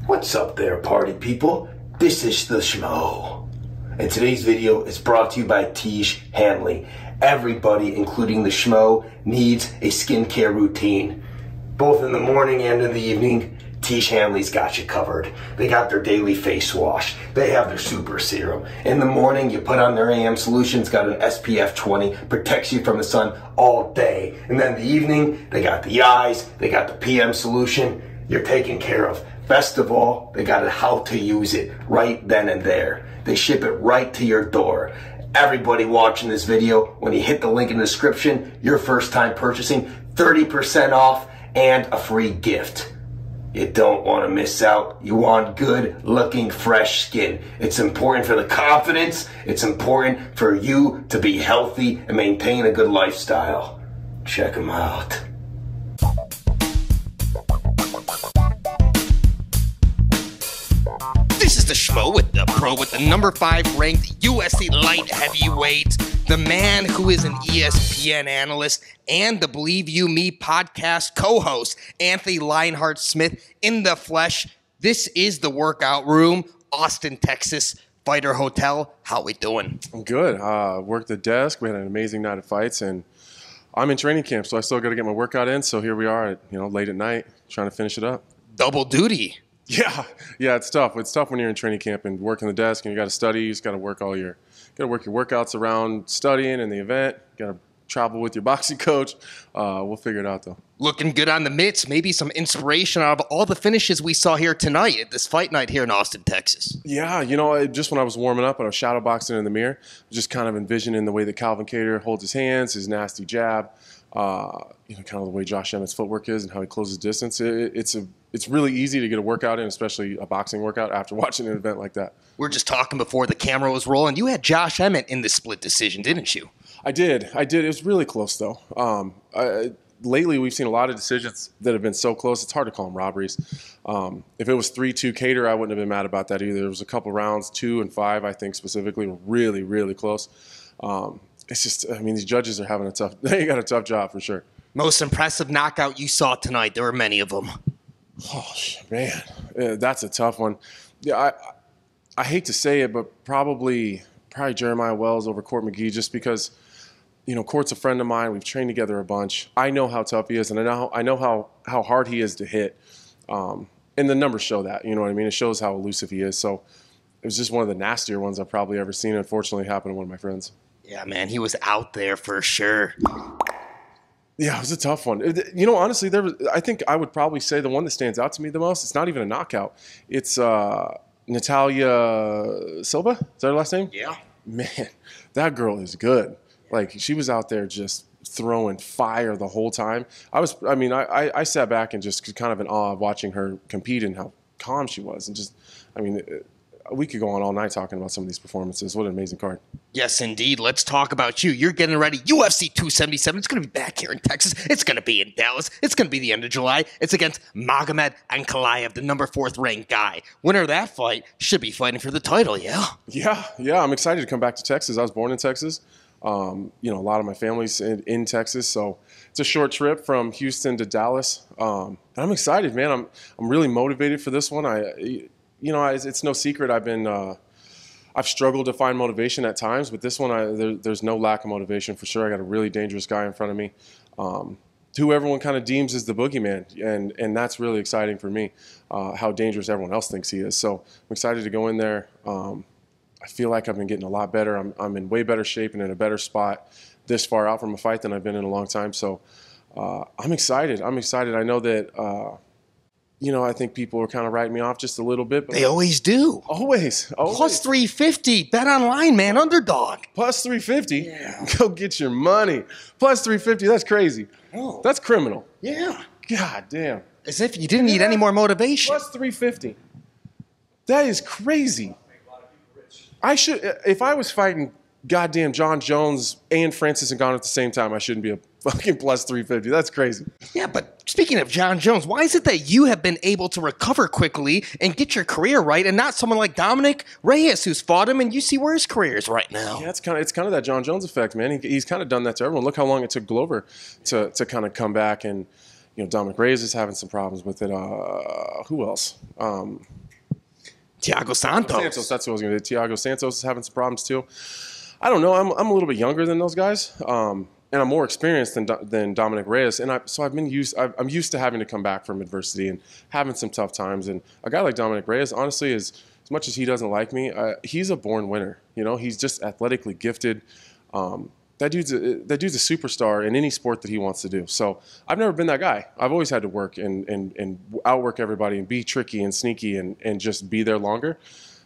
What's up there, party people? This is the Schmo. And today's video is brought to you by Tiege Hanley. Everybody, including the Schmo, needs a skincare routine. Both in the morning and in the evening, Tiege Hanley's got you covered. They got their daily face wash. They have their super serum. In the morning, you put on their AM solution. It's got an SPF 20, protects you from the sun all day. And then in the evening, they got the eyes, they got the PM solution. You're taken care of. Best of all, they got how to use it right then and there. They ship it right to your door. Everybody watching this video, when you hit the link in the description, your first time purchasing, 30% off and a free gift. You don't want to miss out. You want good looking fresh skin. It's important for the confidence. It's important for you to be healthy and maintain a good lifestyle. Check them out. This is the Schmo with the pro with the number 5 ranked UFC light heavyweight, the man who is an ESPN analyst and the Believe You Me podcast co-host, Anthony Lionheart Smith in the flesh. This is the workout room, Austin, Texas, Fighter Hotel. How we doing? I'm good. Worked the desk. We had an amazing night of fights, and I'm in training camp, so I still got to get my workout in. So here we are, late at night, trying to finish it up. Double duty. Yeah, it's tough. It's tough when you're in training camp and working the desk, and you got to study. You just got to work your workouts around studying and the event. Got to travel with your boxing coach. We'll figure it out though. Looking good on the mitts. Maybe some inspiration out of all the finishes we saw here tonight at this fight night here in Austin, Texas. Yeah, just when I was warming up and I was shadow boxing in the mirror, just kind of envisioning the way that Calvin Kattar holds his hands, his nasty jab. Kind of the way Josh Emmett's footwork is and how he closes distance. It's really easy to get a workout in, especially a boxing workout, after watching an event like that. We were just talking before the camera was rolling. You had Josh Emmett in the split decision, didn't you? I did. It was really close, though. Lately, we've seen a lot of decisions that have been so close, it's hard to call them robberies. If it was 3-2 Kattar, I wouldn't have been mad about that either. There was a couple rounds, 2 and 5, I think, specifically, were really, really close. It's just, these judges are having they got a tough job for sure. Most impressive knockout you saw tonight? There were many of them. Oh, man. That's a tough one. Yeah, I hate to say it, but probably Jeremiah Wells over Court McGee, just because, Court's a friend of mine. We've trained together a bunch. I know how tough he is, and I know how hard he is to hit. And the numbers show that, you know what I mean? It shows how elusive he is. So it was just one of the nastier ones I've probably ever seen. Unfortunately, it happened to one of my friends. Yeah, man, he was out there for sure. Yeah, it was a tough one. Honestly, I think I would probably say the one that stands out to me the most, it's not even a knockout. It's Natalia Silva. Is that her last name? Yeah. Man, that girl is good. Like, she was out there just throwing fire the whole time. I sat back and just kind of in awe of watching her compete and how calm she was. And we could go on all night talking about some of these performances. What an amazing card. Yes, indeed. Let's talk about you. You're getting ready. UFC 277. It's going to be back here in Texas. It's going to be in Dallas. It's going to be the end of July. It's against Magomed Ankalaev, the number 4th ranked guy. Winner of that fight should be fighting for the title, yeah? Yeah. I'm excited to come back to Texas. I was born in Texas. A lot of my family's in Texas, so it's a short trip from Houston to Dallas. And I'm excited, man. I'm really motivated for this one. It's no secret I've struggled to find motivation at times, but this one, there's no lack of motivation for sure. I got a really dangerous guy in front of me, who everyone kind of deems as the boogeyman, and that's really exciting for me, how dangerous everyone else thinks he is. So I'm excited to go in there. I feel like I've been getting a lot better. I'm in way better shape and in a better spot this far out from a fight than I've been in a long time. So I'm excited. I know that. I think people are kind of writing me off just a little bit. But they always do. Always. Plus 350. BetOnline, man. Underdog. Plus 350? Yeah. Go get your money. Plus 350. That's crazy. Oh. That's criminal. Yeah. God damn. As if you didn't need any more motivation. Plus 350. That is crazy. If I was fighting goddamn Jon Jones and Francis Ngannou at the same time, I shouldn't be a fucking plus 350. That's crazy. Yeah, but speaking of Jon Jones, why is it that you have been able to recover quickly and get your career right, and not someone like Dominic Reyes who's fought him and you see where his career is right now? Yeah, it's kind of that Jon Jones effect, man. He's kind of done that to everyone. Look how long it took Glover to kind of come back and Dominic Reyes is having some problems with it. Who else? Thiago Santos. That's what I was going to do. Thiago Santos is having some problems too. I don't know. I'm a little bit younger than those guys, and I'm more experienced than Dominic Reyes. And I'm used to having to come back from adversity and having some tough times. And a guy like Dominic Reyes, honestly, as much as he doesn't like me, he's a born winner. He's just athletically gifted. That dude's a superstar in any sport that he wants to do. So I've never been that guy. I've always had to work and outwork everybody and be tricky and sneaky and just be there longer.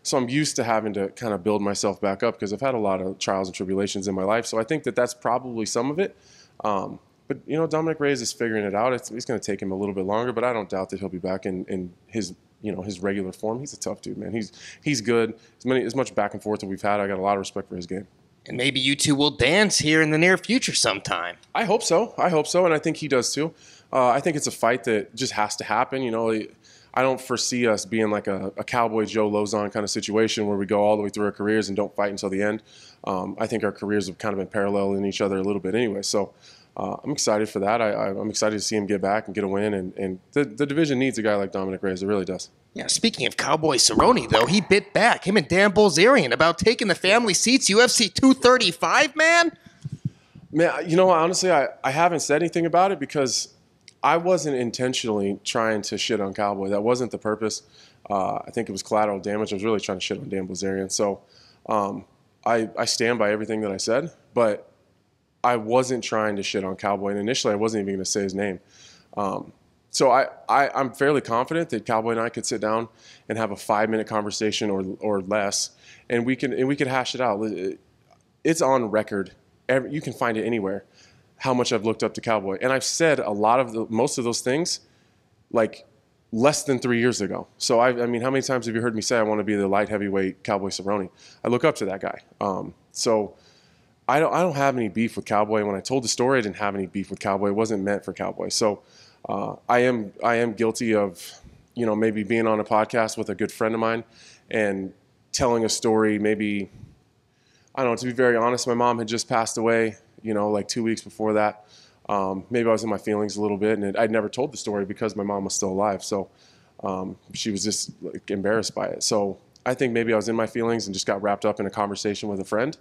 So I'm used to having to kind of build myself back up because I've had a lot of trials and tribulations in my life. So I think that's probably some of it. But Dominic Reyes is figuring it out. It's going to take him a little bit longer, but I don't doubt that he'll be back in his regular form. He's a tough dude, man. He's good. As much back and forth that we've had, I got a lot of respect for his game. And maybe you two will dance here in the near future sometime. I hope so, and I think he does too. I think it's a fight that just has to happen. I don't foresee us being like a Cowboy Joe Lozon kind of situation where we go all the way through our careers and don't fight until the end. I think our careers have kind of been parallel in each other a little bit anyway. So I'm excited for that. I'm excited to see him get back and get a win. And the division needs a guy like Dominic Reyes. It really does. Yeah, speaking of Cowboy Cerrone, though, he bit back, him and Dan Bilzerian, about taking the family seats, UFC 235, man. Man, honestly, I haven't said anything about it because I wasn't intentionally trying to shit on Cowboy. That wasn't the purpose. I think it was collateral damage. I was really trying to shit on Dan Bilzerian. So I stand by everything that I said, but I wasn't trying to shit on Cowboy. And initially, I wasn't even going to say his name. So I'm fairly confident that Cowboy and I could sit down and have a 5-minute conversation or less, and we could hash it out. It's on record. You can find it anywhere. How much I've looked up to Cowboy, and I've said most of those things, like less than 3 years ago. So I mean, how many times have you heard me say I want to be the light heavyweight Cowboy Cerrone? I look up to that guy. So I don't have any beef with Cowboy. When I told the story, I didn't have any beef with Cowboy. It wasn't meant for Cowboy. So. I am guilty of, maybe being on a podcast with a good friend of mine and telling a story. Maybe, I don't know, to be very honest, my mom had just passed away, like 2 weeks before that. Maybe I was in my feelings a little bit, and I'd never told the story because my mom was still alive. So she was just embarrassed by it. So I think maybe I was in my feelings and just got wrapped up in a conversation with a friend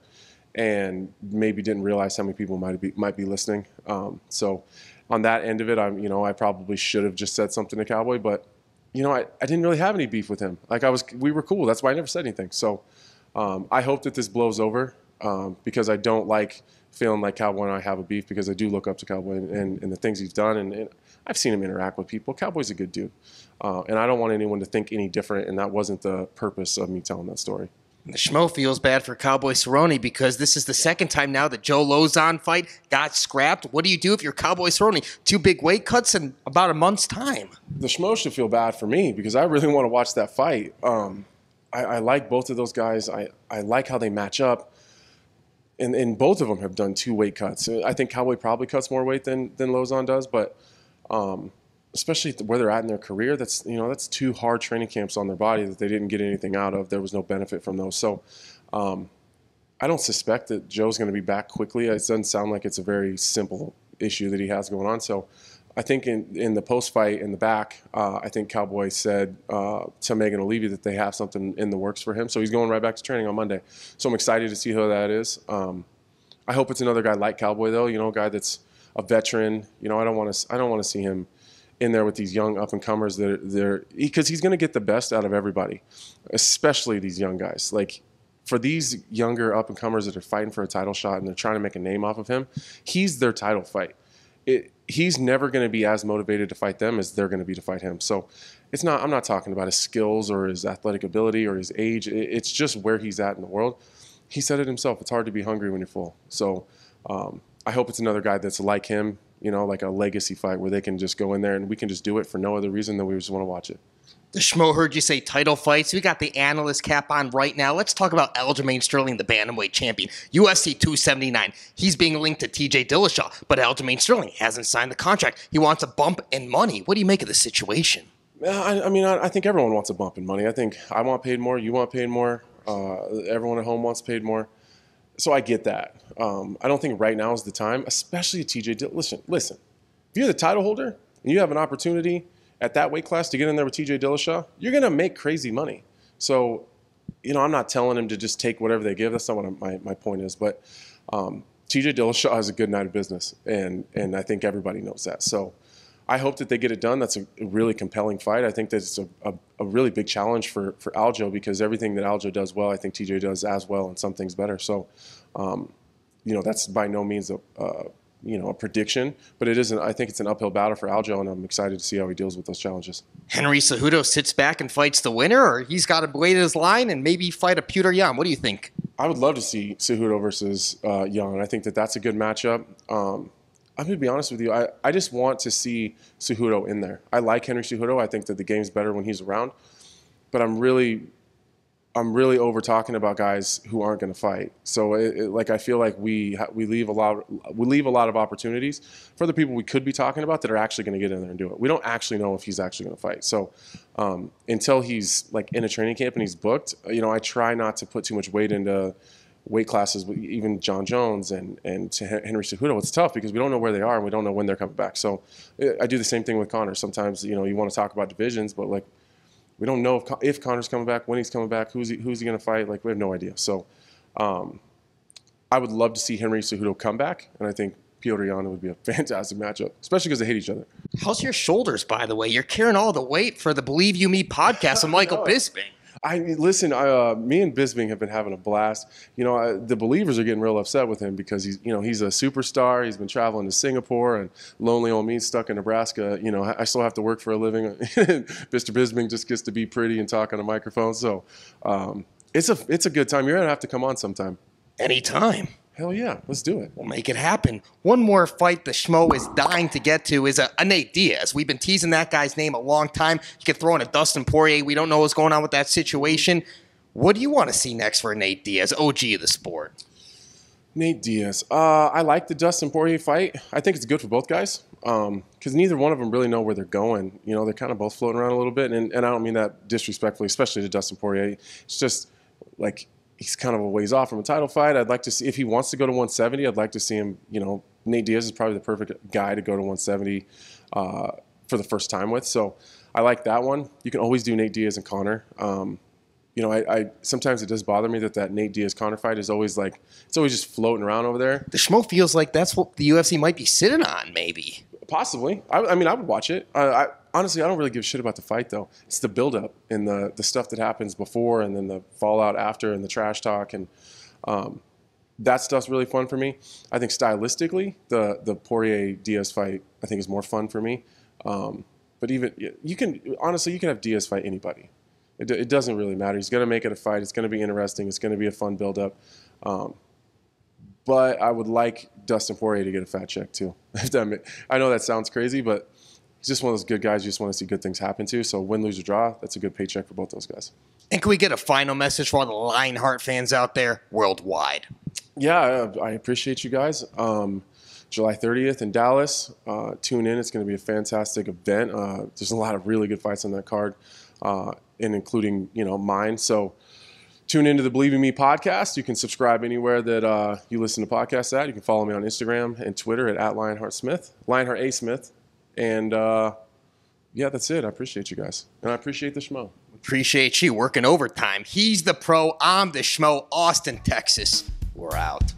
and maybe didn't realize how many people might be listening. So on that end of it, I probably should have just said something to Cowboy, but I didn't really have any beef with him. We were cool. That's why I never said anything. So I hope that this blows over because I don't like feeling like Cowboy and I have a beef because I do look up to Cowboy and the things he's done, and I've seen him interact with people. Cowboy's a good dude, and I don't want anyone to think any different, and that wasn't the purpose of me telling that story. The Schmo feels bad for Cowboy Cerrone because this is the second time now the Joe Lozon fight got scrapped. What do you do if you're Cowboy Cerrone? 2 big weight cuts in about a month's time. The Schmo should feel bad for me because I really want to watch that fight. I like both of those guys. I like how they match up. And both of them have done 2 weight cuts. I think Cowboy probably cuts more weight than Lozon does, but especially where they're at in their career, that's 2 hard training camps on their body that they didn't get anything out of. There was no benefit from those. So I don't suspect that Joe's going to be back quickly. It doesn't sound like it's a very simple issue that he has going on. So I think in the post-fight in the back, I think Cowboy said to Megan O'Leary that they have something in the works for him. So he's going right back to training on Monday. So I'm excited to see who that is. I hope it's another guy like Cowboy, though, a guy that's a veteran. I don't want to see him in there with these young up-and-comers because he's going to get the best out of everybody, especially these young guys. Like, for these younger up-and-comers that are fighting for a title shot and they're trying to make a name off of him, he's their title fight. He's never going to be as motivated to fight them as they're going to be to fight him. So I'm not talking about his skills or his athletic ability or his age. It's just where he's at in the world. He said it himself. It's hard to be hungry when you're full. So I hope it's another guy that's like him, like a legacy fight where they can just go in there and we can just do it for no other reason than we just want to watch it. The Schmo heard you say title fights. We got the analyst cap on right now. Let's talk about Aljamain Sterling, the bantamweight champion, UFC 279. He's being linked to TJ Dillashaw, but Aljamain Sterling hasn't signed the contract. He wants a bump in money. What do you make of the situation? I think everyone wants a bump in money. I think I want paid more. You want paid more. Everyone at home wants paid more. So I get that. I don't think right now is the time, especially TJ. Listen. If you're the title holder, and you have an opportunity at that weight class to get in there with TJ Dillashaw, you're going to make crazy money. So, you know, I'm not telling him to just take whatever they give. That's not what my point is. But TJ Dillashaw has a good night of business, and I think everybody knows that. So I hope that they get it done. That's a really compelling fight. I think that it's a really big challenge for Aljo, because everything that Aljo does well, I think TJ does as well, and some things better. So, you know, that's by no means a prediction, but it isn't. I think it's an uphill battle for Aljo, and I'm excited to see how he deals with those challenges. Henry Cejudo sits back and fights the winner, or he's got to wait his line and maybe fight a Petr Yan. What do you think? I would love to see Cejudo versus Yan. I think that that's a good matchup. I'm going to be honest with you. I just want to see Cejudo in there. I like Henry Cejudo. I think that the game's better when he's around, but I'm really over talking about guys who aren't going to fight. So I feel like we leave a lot of opportunities for the people we could be talking about that are actually going to get in there and do it. We don't actually know if he's actually going to fight. So until he's like in a training camp and he's booked, you know, I try not to put too much weight into weight classes with even Jon Jones and Henry Cejudo. It's tough because we don't know where they are and we don't know when they're coming back. So I do the same thing with Conor. Sometimes, you know, you want to talk about divisions, but like, we don't know if Conor's coming back, when he's coming back, who's he going to fight. Like, we have no idea. So I would love to see Henry Cejudo come back, and I think Petr Yan would be a fantastic matchup, especially because they hate each other. How's your shoulders, by the way? You're carrying all the weight for the Believe You Me podcast with Michael Bisping. Listen, me and Bisping have been having a blast. You know, the believers are getting real upset with him because he's a superstar. He's been traveling to Singapore, and lonely old me stuck in Nebraska. You know, I still have to work for a living. Mr. Bisping just gets to be pretty and talk on a microphone. So it's a good time. You're gonna have to come on sometime. Anytime. Hell yeah, let's do it. We'll make it happen. One more fight the Schmo is dying to get to is a Nate Diaz. We've been teasing that guy's name a long time. You could throw in a Dustin Poirier. We don't know what's going on with that situation. What do you want to see next for Nate Diaz, OG of the sport? Nate Diaz. I like the Dustin Poirier fight. I think it's good for both guys because neither one of them really know where they're going. You know, they're kind of both floating around a little bit, and I don't mean that disrespectfully, especially to Dustin Poirier. It's just like, he's kind of a ways off from a title fight. I'd like to see, if he wants to go to 170, I'd like to see him, you know, Nate Diaz is probably the perfect guy to go to 170 for the first time with. So I like that one. You can always do Nate Diaz and Conor. You know, I sometimes it does bother me that Nate Diaz-Conor fight is always like, it's always just floating around over there. The Schmo feels like that's what the UFC might be sitting on, maybe. Possibly. I mean, I would watch it. Honestly, I don't really give a shit about the fight, though. It's the build-up and the stuff that happens before and then the fallout after and the trash talk. And that stuff's really fun for me. I think stylistically, the Poirier-Diaz fight, I think, is more fun for me. But even, you can have Diaz fight anybody. It doesn't really matter. He's going to make it a fight. It's going to be interesting. It's going to be a fun build-up. But I would like Dustin Poirier to get a fat check, too. I know that sounds crazy, but he's just one of those good guys you just want to see good things happen to. So win, lose, or draw, that's a good paycheck for both those guys. And can we get a final message for all the Lionheart fans out there worldwide? Yeah, I appreciate you guys. July 30th in Dallas. Tune in. It's going to be a fantastic event. There's a lot of really good fights on that card, and including, you know, mine. So tune into the Believe in Me podcast. You can subscribe anywhere that you listen to podcasts at. You can follow me on Instagram and Twitter at Lionheart Smith, Lionheart A. Smith. And yeah, that's it. I appreciate you guys. And I appreciate the Schmo. Appreciate you working overtime. He's the pro. I'm the Schmo. Austin, Texas. We're out.